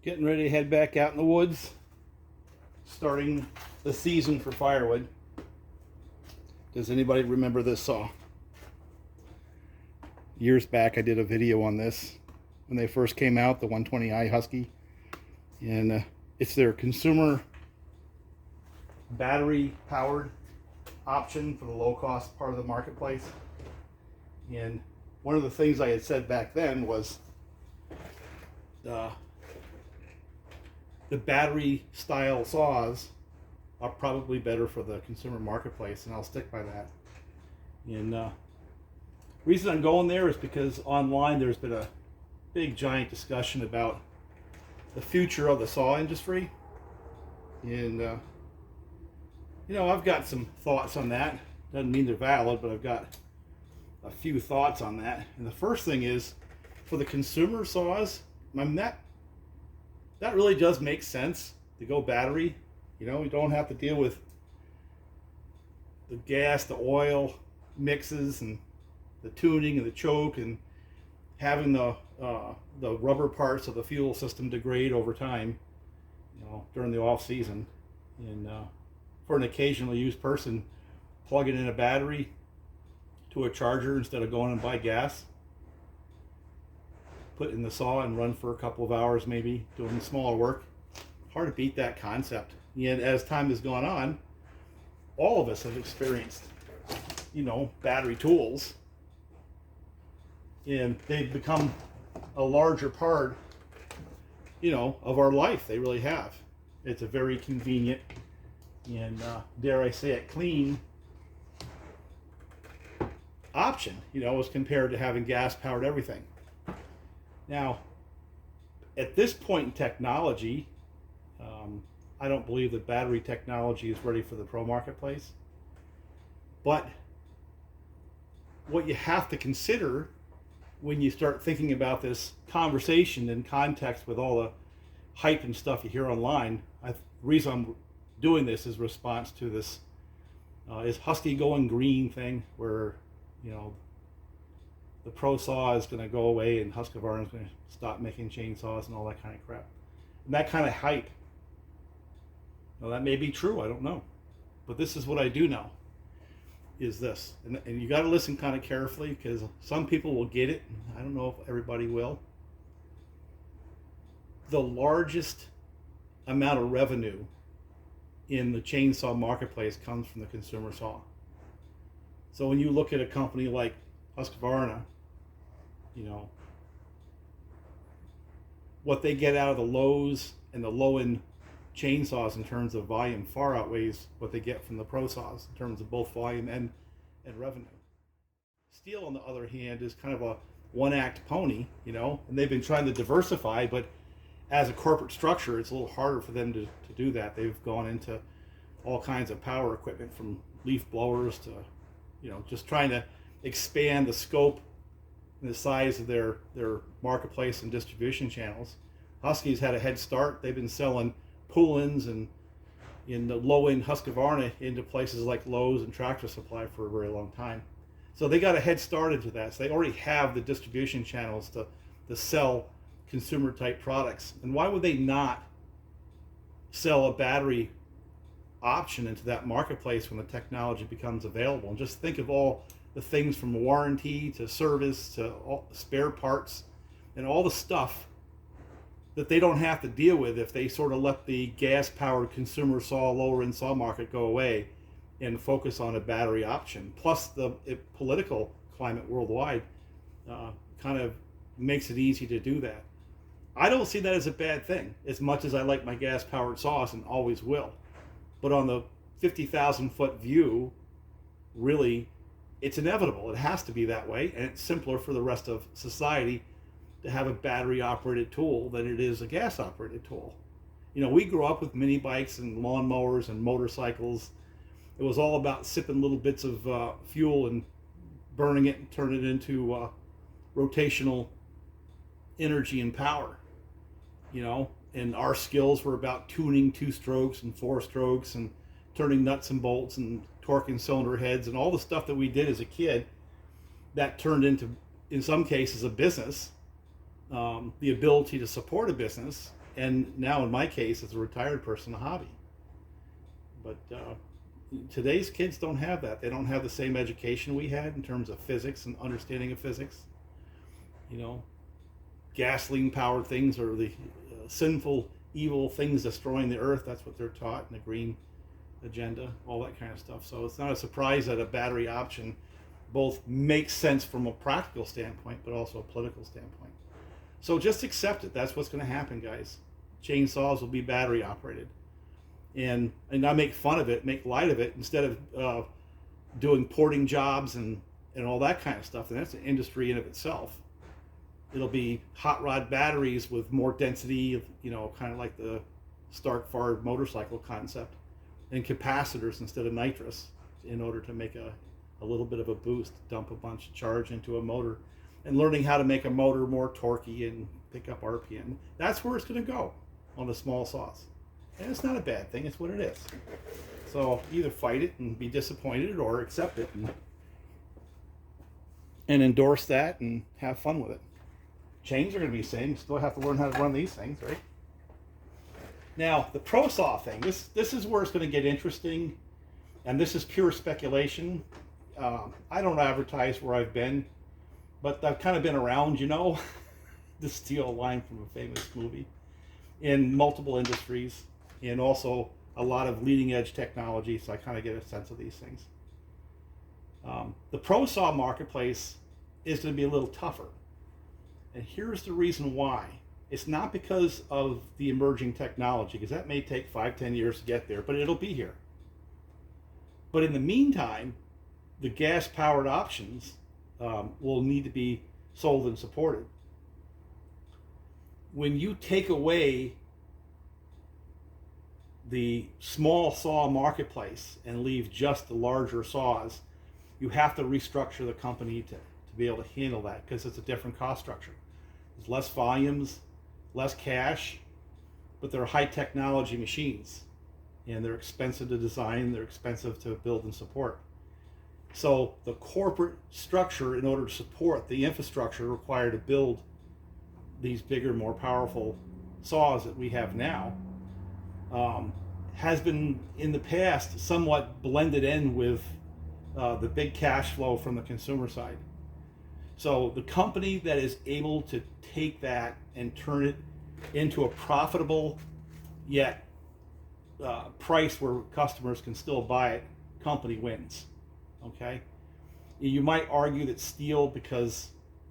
Getting ready to head back out in the woods, starting the season for firewood. Does anybody remember this saw? Years back I did a video on this when they first came out, the 120i Husky, and it's their consumer battery powered option for the low cost part of the marketplace. And one of the things I had said back then was the battery style saws are probably better for the consumer marketplace, and I'll stick by that. And reason I'm going there is because online there's been a big giant discussion about the future of the saw industry, and I've got some thoughts on that. Doesn't mean they're valid, but I've got a few thoughts on that. And the first thing is, for the consumer saws, that really does make sense to go battery. You don't have to deal with the gas, the oil mixes, and the tuning and the choke, and having the rubber parts of the fuel system degrade over time, during the off season. And for an occasionally used person, plugging in a battery to a charger instead of going and buy gas, put in the saw and run for a couple of hours, maybe doing smaller work. Hard to beat that concept. And as time has gone on, all of us have experienced, battery tools, and they've become a larger part, of our life. They really have. It's a very convenient and, dare I say it, clean option, as compared to having gas-powered everything. Now, at this point in technology, I don't believe that battery technology is ready for the pro marketplace. But what you have to consider when you start thinking about this conversation in context with all the hype and stuff you hear online, the reason I'm doing this is response to this is Husky going green thing, where the pro saw is going to go away and Husqvarna is going to stop making chainsaws and all that kind of crap. And that kind of hype. Now, that may be true, I don't know. But this is what I do know, is this. And you got to listen kind of carefully, because some people will get it. I don't know if everybody will. The largest amount of revenue in the chainsaw marketplace comes from the consumer saw. So when you look at a company like Husqvarna, what they get out of the lows and the low-end chainsaws in terms of volume far outweighs what they get from the pro saws in terms of both volume and revenue. Steel, on the other hand, is kind of a one-act pony, and they've been trying to diversify, but as a corporate structure, it's a little harder for them to do that. They've gone into all kinds of power equipment, from leaf blowers to, just trying to expand the scope and the size of their marketplace and distribution channels. Husky's had a head start. They've been selling pull-ins and in the low-end Husqvarna into places like Lowe's and Tractor Supply for a very long time. So they got a head start into that. So they already have the distribution channels to sell consumer-type products. And why would they not sell a battery option into that marketplace when the technology becomes available? And just think of all the things, from warranty to service to all spare parts and all the stuff that they don't have to deal with if they sort of let the gas-powered consumer saw, lower-end saw market go away and focus on a battery option. Plus, the political climate worldwide kind of makes it easy to do that. I don't see that as a bad thing, as much as I like my gas-powered saws and always will. But on the 50,000-foot view, really, it's inevitable. It has to be that way, and it's simpler for the rest of society to have a battery-operated tool than it is a gas-operated tool. We grew up with mini bikes and lawnmowers and motorcycles. It was all about sipping little bits of fuel and burning it and turning it into rotational energy and power. And our skills were about tuning 2 strokes and 4 strokes and turning nuts and bolts and torquing cylinder heads and all the stuff that we did as a kid that turned into, in some cases, a business, the ability to support a business, and now in my case, as a retired person, a hobby. But today's kids don't have that. They don't have the same education we had in terms of physics and understanding of physics. You know, gasoline powered things are the sinful, evil things destroying the earth. That's what they're taught in the green agenda, all that kind of stuff. So it's not a surprise that a battery option both makes sense from a practical standpoint, but also a political standpoint. So just accept it. That's what's going to happen, guys. Chainsaws will be battery operated. And not make fun of it, make light of it, instead of doing porting jobs and all that kind of stuff. And that's an industry in of itself. It'll be hot rod batteries with more density, you know, kind of like the Stark-fired motorcycle concept, and capacitors instead of nitrous in order to make a little bit of a boost, dump a bunch of charge into a motor, and learning how to make a motor more torquey and pick up RPM. That's where it's going to go on the small saws. And it's not a bad thing, it's what it is. So either fight it and be disappointed, or accept it and endorse that and have fun with it. Chains are going to be the same. You still have to learn how to run these things, right? Now, the ProSaw thing, this is where it's going to get interesting, and this is pure speculation. I don't advertise where I've been, but I've kind of been around, you know, to steal a line from a famous movie, in multiple industries, and also a lot of leading edge technology, so I kind of get a sense of these things. The ProSaw marketplace is going to be a little tougher. And here's the reason why. It's not because of the emerging technology, because that may take 5-10 years to get there, but it'll be here. But in the meantime, the gas-powered options will need to be sold and supported. When you take away the small saw marketplace and leave just the larger saws, you have to restructure the company to be able to handle that, because it's a different cost structure. There's less volumes, less cash, but they're high technology machines, and they're expensive to design, they're expensive to build and support. So the corporate structure, in order to support the infrastructure required to build these bigger, more powerful saws that we have now, has been in the past somewhat blended in with the big cash flow from the consumer side. So the company that is able to take that and turn it into a profitable yet price where customers can still buy it, company wins. Okay? You might argue that steel, because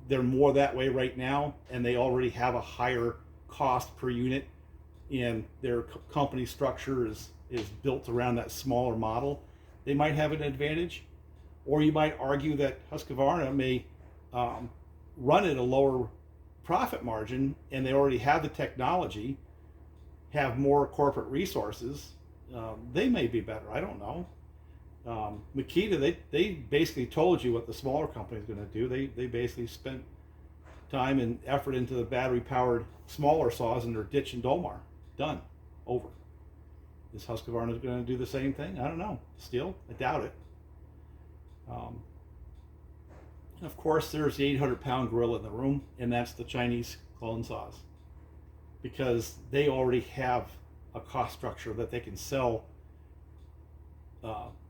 they're more that way right now and they already have a higher cost per unit, and their company structure is built around that smaller model, they might have an advantage. Or you might argue that Husqvarna may run at a lower profit margin, and they already have the technology, have more corporate resources. They may be better. I don't know. Makita, they basically told you what the smaller company is going to do. They basically spent time and effort into the battery-powered smaller saws in their ditch and Dolmar. Done. Over. Is Husqvarna going to do the same thing? I don't know. Still, I doubt it. Of course, there's the 800-pound gorilla in the room, and that's the Chinese clone saws, because they already have a cost structure that they can sell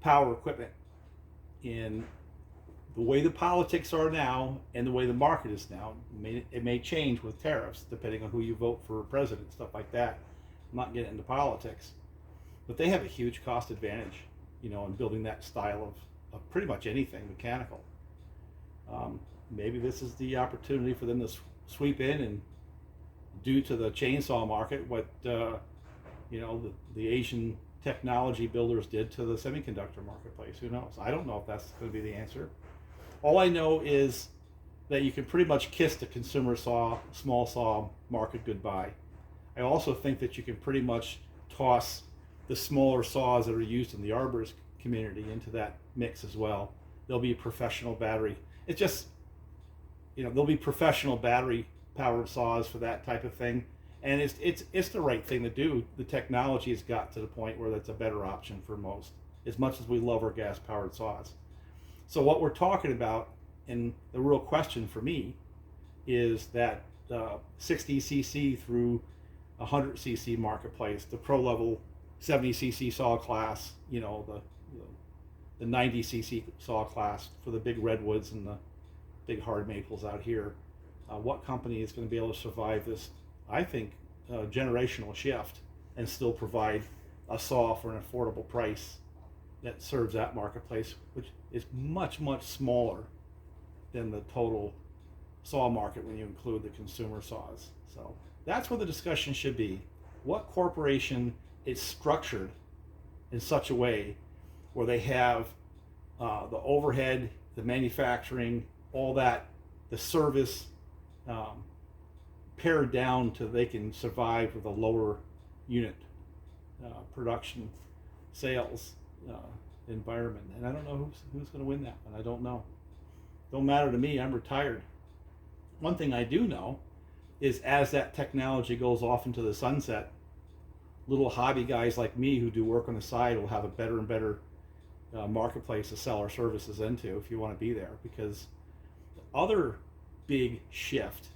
power equipment. In the way the politics are now and the way the market is now, it may change with tariffs depending on who you vote for president, stuff like that. I'm not getting into politics, but they have a huge cost advantage, you know, in building that style of pretty much anything mechanical. Maybe this is the opportunity for them to sweep in and do to the chainsaw market what you know, the Asian technology builders did to the semiconductor marketplace. Who knows? I don't know if that's going to be the answer. All I know is that you can pretty much kiss the consumer small saw market goodbye. I also think that you can pretty much toss the smaller saws that are used in the arborist community into that mix as well. There'll be professional battery. It's just, you know, there'll be professional battery powered saws for that type of thing, and it's the right thing to do. The technology has got to the point where that's a better option for most, as much as we love our gas powered saws. So what we're talking about, and the real question for me, is that 60cc through 100cc marketplace, the pro level 70cc saw class, you know, the 90cc saw class for the big redwoods and the big hard maples out here. What company is going to be able to survive this, I think, generational shift and still provide a saw for an affordable price that serves that marketplace, which is much, much smaller than the total saw market when you include the consumer saws. So that's where the discussion should be. What corporation is structured in such a way where they have the overhead, the manufacturing, all that, the service pared down to they can survive with a lower unit production sales environment. And I don't know who's going to win that one. I don't know. Don't matter to me. I'm retired. One thing I do know is as that technology goes off into the sunset, little hobby guys like me who do work on the side will have a better and better marketplace to sell our services into if you want to be there. Because the other big shift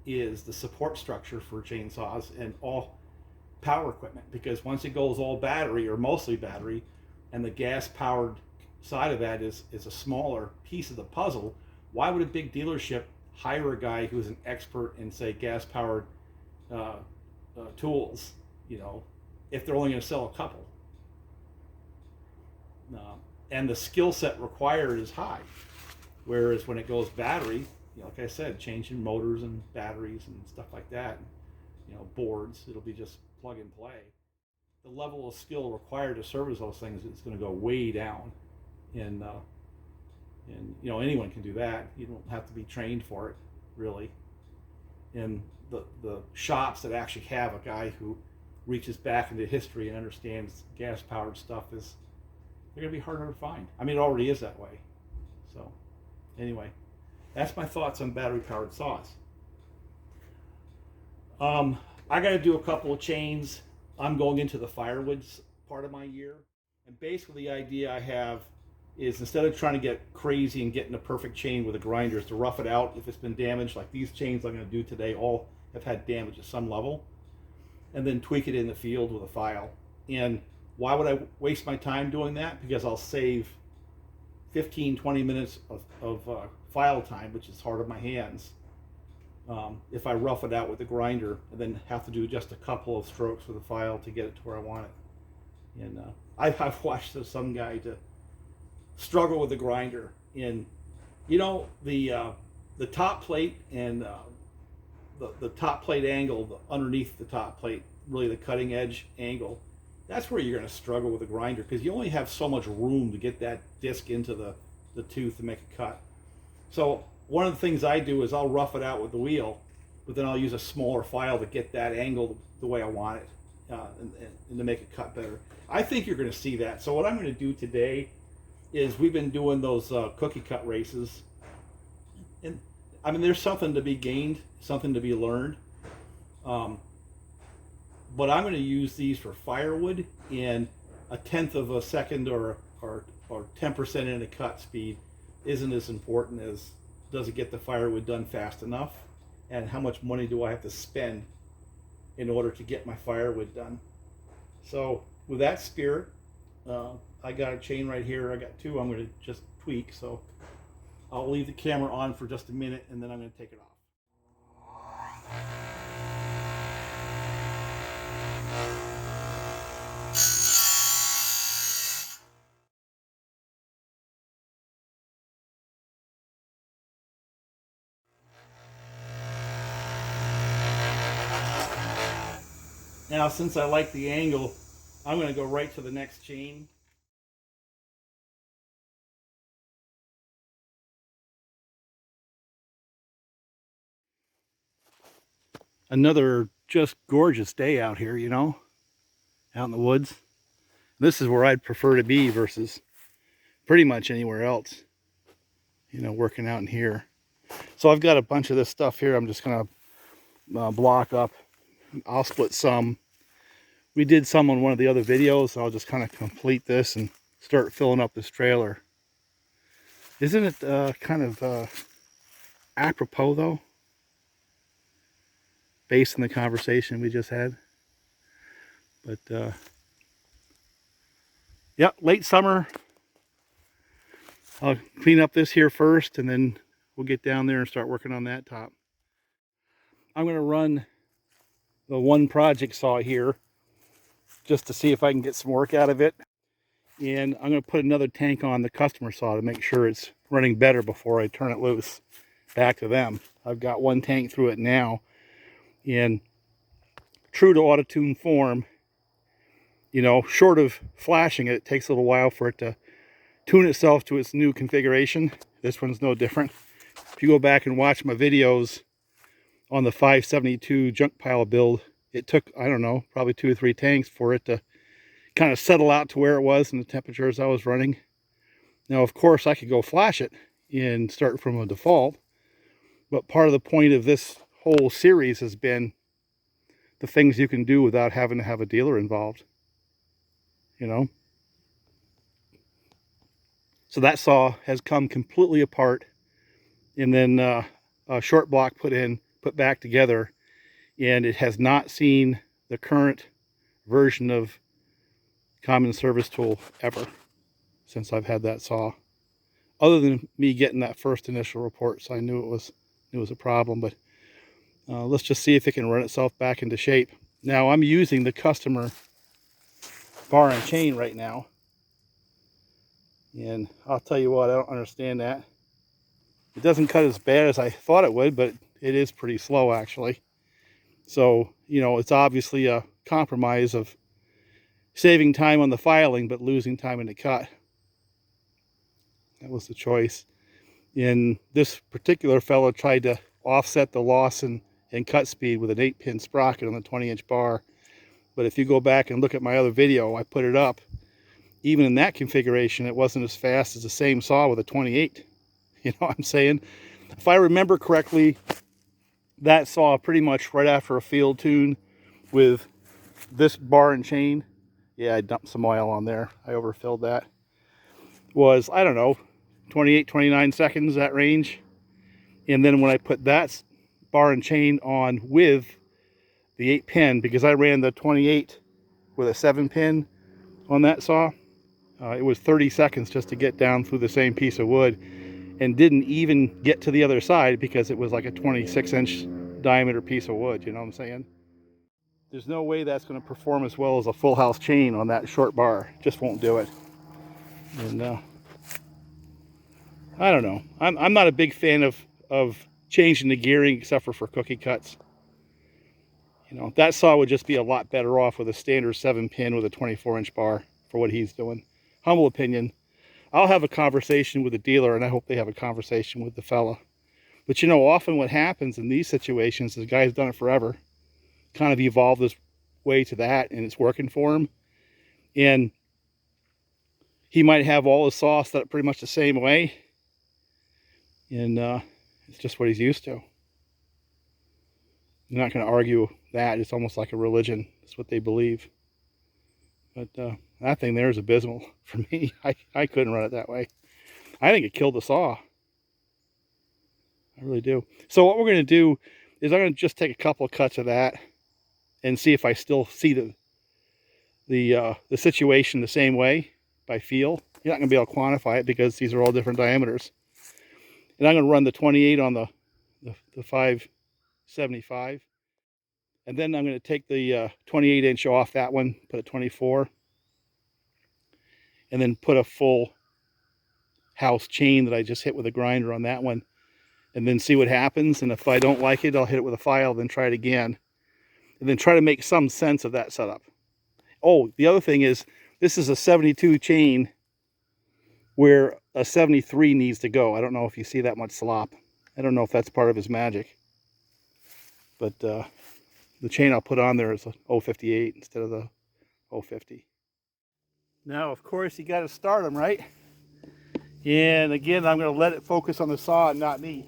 is the support structure for chainsaws and all power equipment, because once it goes all battery or mostly battery and the gas powered side of that is a smaller piece of the puzzle, why would a big dealership hire a guy who's an expert in, say, gas powered tools, you know, if they're only going to sell a couple? And the skill set required is high. Whereas when it goes battery, you know, like I said, changing motors and batteries and stuff like that, you know, boards, it'll be just plug and play. The level of skill required to service those things is going to go way down. And you know, anyone can do that. You don't have to be trained for it, really. And the shops that actually have a guy who reaches back into history and understands gas-powered stuff is, they're going to be harder to find. I mean, it already is that way. So, anyway, that's my thoughts on battery-powered saws. I got to do a couple of chains. I'm going into the firewoods part of my year. And basically the idea I have is, instead of trying to get crazy and getting a perfect chain with a grinder, is to rough it out if it's been damaged. Like these chains I'm going to do today all have had damage at some level. And then tweak it in the field with a file. And why would I waste my time doing that? Because I'll save 15-20 minutes of file time, which is hard on my hands, if I rough it out with the grinder and then have to do just a couple of strokes with the file to get it to where I want it. And I've watched some guy to struggle with the grinder. And you know, the top plate and the top plate angle underneath the top plate, really the cutting edge angle, that's where you're going to struggle with the grinder, because you only have so much room to get that disc into the tooth to make a cut. So one of the things I do is I'll rough it out with the wheel, but then I'll use a smaller file to get that angle the way I want it, and to make it cut better. I think you're going to see that. So what I'm going to do today is, we've been doing those cookie cut races, and I mean, there's something to be gained, something to be learned. But I'm going to use these for firewood, and a tenth of a second or 10% in a cut speed isn't as important as, does it get the firewood done fast enough, and how much money do I have to spend in order to get my firewood done. So with that spirit, I got a chain right here. I got two I'm going to just tweak, so I'll leave the camera on for just a minute and then I'm going to take it off. Now, since I like the angle, I'm going to go right to the next chain. Another just gorgeous day out here, you know, out in the woods. This is where I'd prefer to be versus pretty much anywhere else, you know, working out in here. So I've got a bunch of this stuff here I'm just going to block up. I'll split some. We did some on one of the other videos, so I'll just kind of complete this and start filling up this trailer. Isn't it kind of apropos though? based on the conversation we just had. But yeah, late summer. I'll clean up this here first, and then we'll get down there and start working on that top. I'm going to run the one project saw here just to see if I can get some work out of it. And I'm going to put another tank on the customer saw to make sure it's running better before I turn it loose back to them. I've got one tank through it now, and true to Auto-Tune form, you know, short of flashing it, it takes a little while for it to tune itself to its new configuration. This one's no different. If you go back and watch my videos on the 572 junk pile build, it took, I don't know, probably 2 or 3 tanks for it to kind of settle out to where it was and the temperatures I was running. Now, of course, I could go flash it and start from a default, but part of the point of this whole series has been the things you can do without having to have a dealer involved, you know. So that saw has come completely apart, and then a short block put back together, and it has not seen the current version of Common Service Tool ever since I've had that saw, other than me getting that first initial report, so I knew it was a problem. But let's just see if it can run itself back into shape. Now, I'm using the customer bar and chain right now, and I'll tell you what, I don't understand that. It doesn't cut as bad as I thought it would, but it is pretty slow actually. So, you know, it's obviously a compromise of saving time on the filing but losing time in the cut. That was the choice. And this particular fellow tried to offset the loss in cut speed with an 8-pin sprocket on the 20-inch bar. But if you go back and look at my other video, I put it up. Even in that configuration, it wasn't as fast as the same saw with a 28. You know what I'm saying? If I remember correctly, that saw pretty much right after a field tune with this bar and chain. Yeah, I dumped some oil on there. I overfilled that. Was, I don't know, 28, 29 seconds, that range. And then when I put that bar and chain on with the 8-pin, because I ran the 28 with a 7-pin on that saw, it was 30 seconds just to get down through the same piece of wood, and didn't even get to the other side because it was like a 26-inch diameter piece of wood, you know what I'm saying? There's no way that's going to perform as well as a full house chain on that short bar. Just won't do it. And I don't know. I'm not a big fan of changing the gearing except for cookie cuts. You know, that saw would just be a lot better off with a standard 7-pin with a 24-inch bar for what he's doing. Humble opinion. I'll have a conversation with the dealer, and I hope they have a conversation with the fella. But you know, often what happens in these situations is the guy's done it forever, kind of evolved his way to that, and it's working for him. And he might have all his saws set up pretty much the same way, and it's just what he's used to. I'm not going to argue that. It's almost like a religion. It's what they believe. But that thing there is abysmal for me. I couldn't run it that way. I think it killed the saw. I really do. So what we're going to do is I'm going to just take a couple of cuts of that and see if I still see the situation the same way by feel. You're not going to be able to quantify it because these are all different diameters. And I'm going to run the 28 on the 575. And then I'm going to take the 28-inch off that one, put a 24. And then put a full house chain that I just hit with a grinder on that one. And then see what happens. And if I don't like it, I'll hit it with a file, then try it again. And then try to make some sense of that setup. Oh, the other thing is, this is a 72 chain where a 73 needs to go. I don't know if you see that much slop. I don't know if that's part of his magic. But the chain I'll put on there is a 058 instead of the 050. Now, of course, you got to start them, right? And again, I'm going to let it focus on the saw and not me.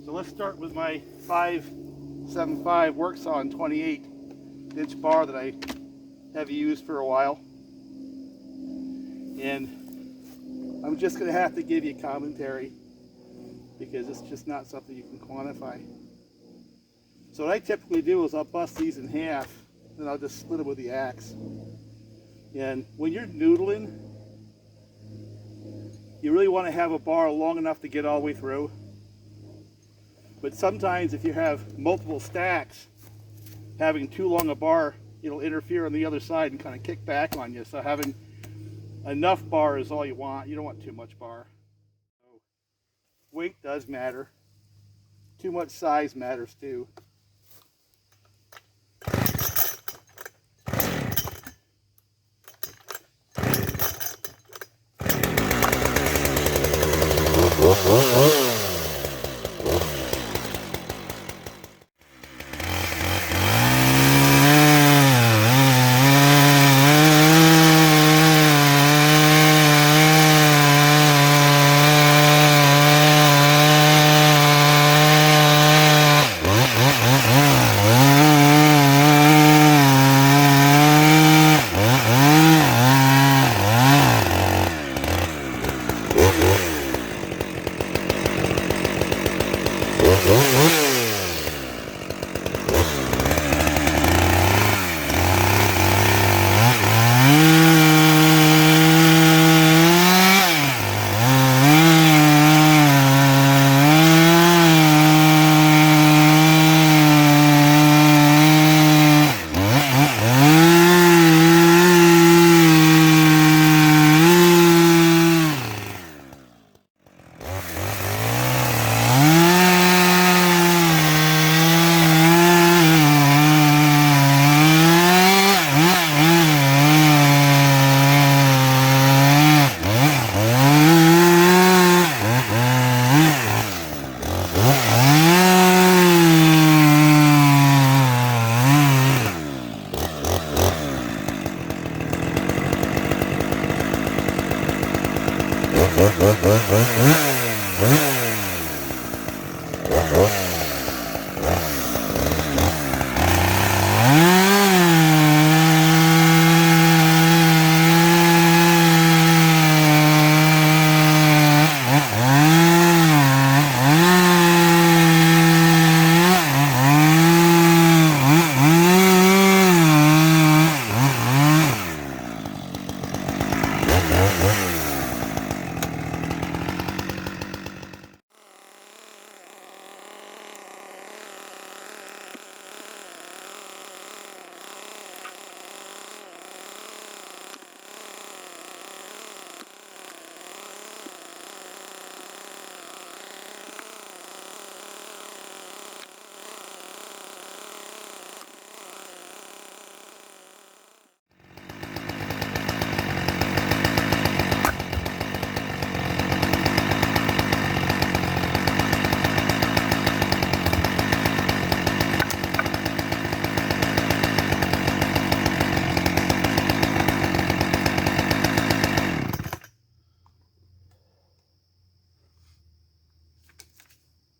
So let's start with my 575 work saw and 28-inch bar that I have used for a while. And I'm just going to have to give you commentary because it's just not something you can quantify. So what I typically do is I'll bust these in half, and I'll just split them with the axe. And when you're noodling, you really want to have a bar long enough to get all the way through. But sometimes if you have multiple stacks, having too long a bar, it'll interfere on the other side and kind of kick back on you. So having enough bar is all you want. You don't want too much bar. So weight does matter. Too much size matters too.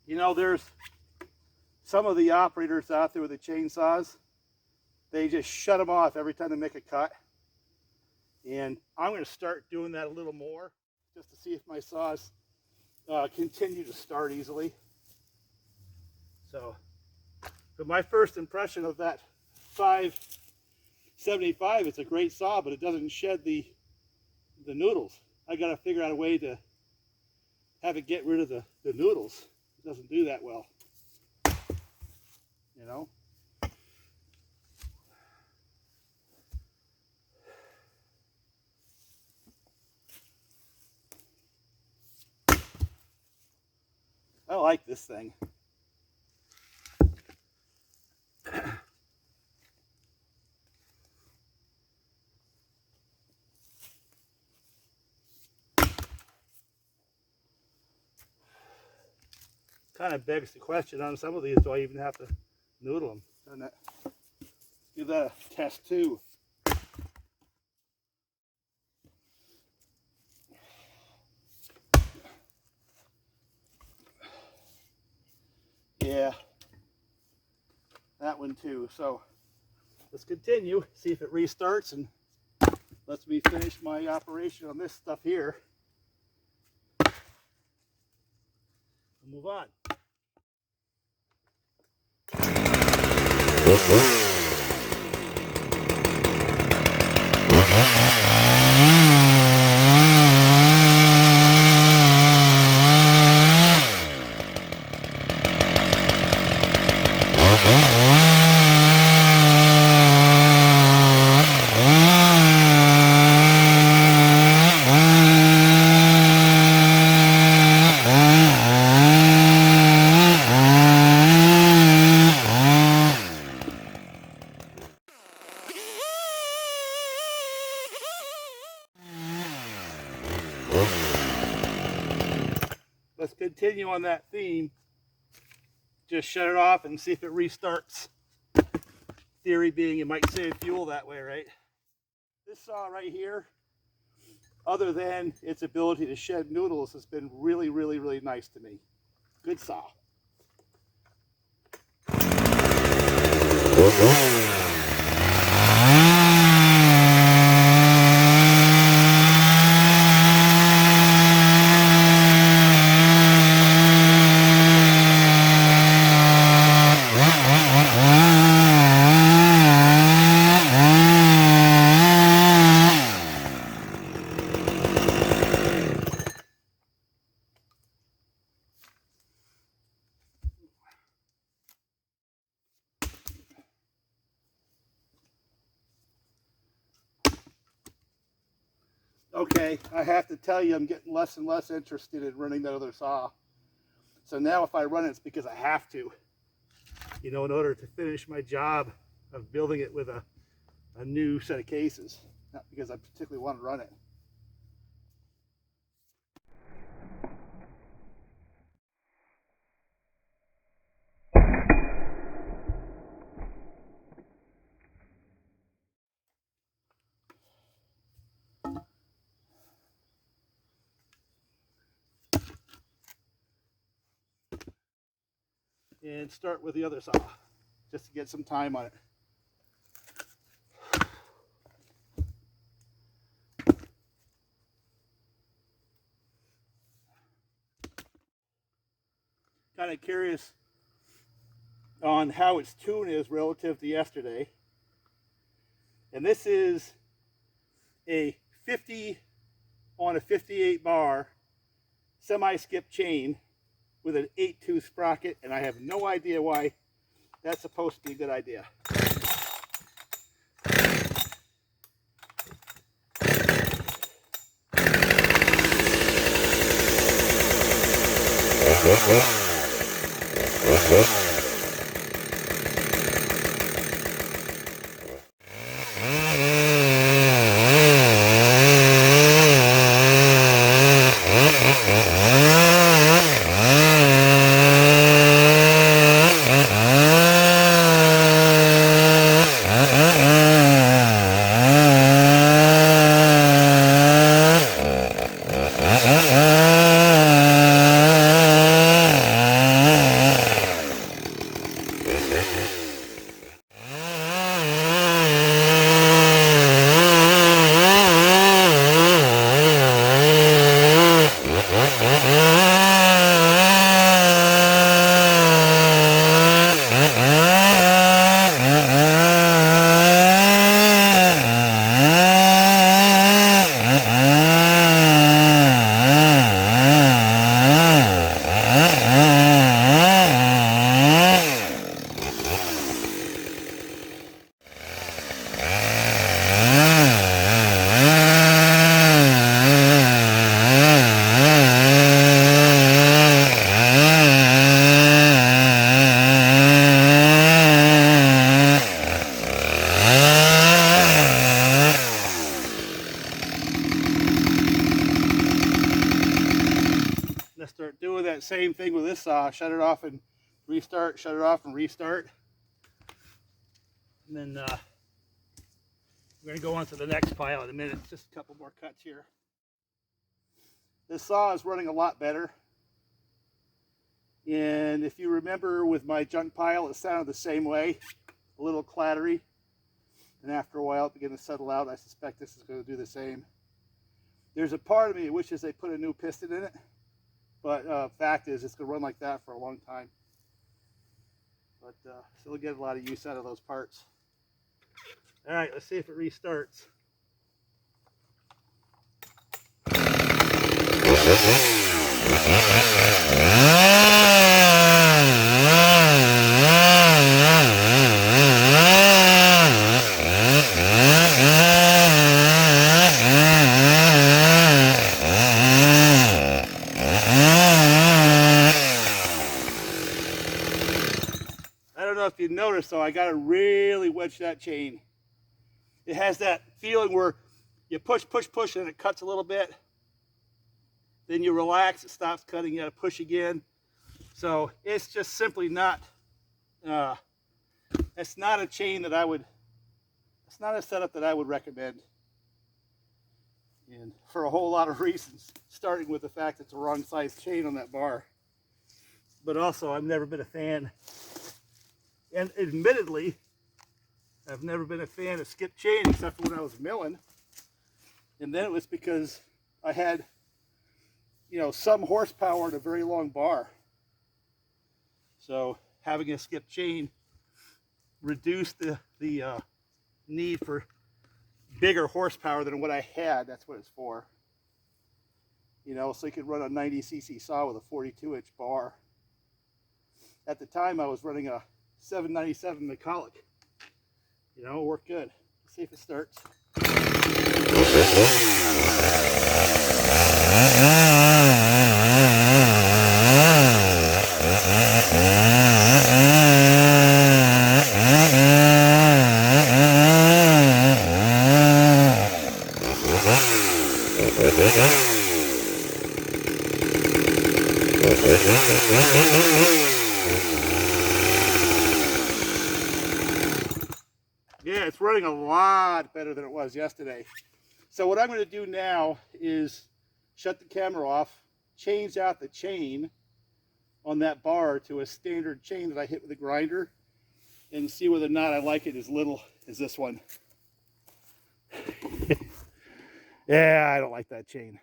You know, there's some of the operators out there with the chainsaws, they just shut them off every time they make a cut. And I'm going to start doing that a little more just to see if my saws continue to start easily. So, but my first impression of that 575, it's a great saw, but it doesn't shed the noodles. I got to figure out a way to have it get rid of the noodles. It doesn't do that well, you know. I like this thing. Kind of begs the question on some of these, do I even have to noodle them? Doesn't it? Give that a test too. Yeah, that one too. So let's continue, see if it restarts, and lets me finish my operation on this stuff here. We'll move on. Let's continue on that theme. Just shut it off and see if it restarts. Theory being it might save fuel that way, right? This saw right here, other than its ability to shed noodles, has been really, really, really nice to me. Good saw. Okay, I have to tell you, I'm getting less and less interested in running that other saw. So now if I run it, it's because I have to. You know, in order to finish my job of building it with a new set of cases, not because I particularly want to run it. And start with the other saw, just to get some time on it. Kind of curious on how its tune is relative to yesterday. And this is a 50 on a 58 bar semi-skip chain with an 8-tooth sprocket, and I have no idea why that's supposed to be a good idea. Let's start doing that same thing with this saw. Shut it off and restart, shut it off and restart. And then we're gonna go on to the next pile in a minute. Just a couple more cuts here. This saw is running a lot better. And if you remember with my junk pile, it sounded the same way, a little clattery. And after a while, it began to settle out. I suspect this is going to do the same. There's a part of me that wishes they put a new piston in it. But fact is, it's going to run like that for a long time. but still get a lot of use out of those parts. All right, let's see if it restarts. I don't know if you noticed, though, I got to really wedge that chain. It has that feeling where you push, and it cuts a little bit. Then you relax, it stops cutting, you got to push again. So it's just simply not, it's not a chain that I would, it's not a setup that I would recommend. And for a whole lot of reasons, starting with the fact it's the wrong size chain on that bar. But also, I've never been a fan, and admittedly, I've never been a fan of skip chain except for when I was milling. And then it was because I had, you know, some horsepower and a very long bar. So having a skip chain reduced the need for bigger horsepower than what I had. That's what it's for. You know, so you could run a 90cc saw with a 42-inch bar. At the time, I was running a 797 Mecolic. You know, it worked good. Let's see if it starts. Yeah, it's running a lot better than it was yesterday. So what I'm going to do now is shut the camera off, change out the chain on that bar to a standard chain that I hit with a grinder, and see whether or not I like it as little as this one. Yeah, I don't like that chain.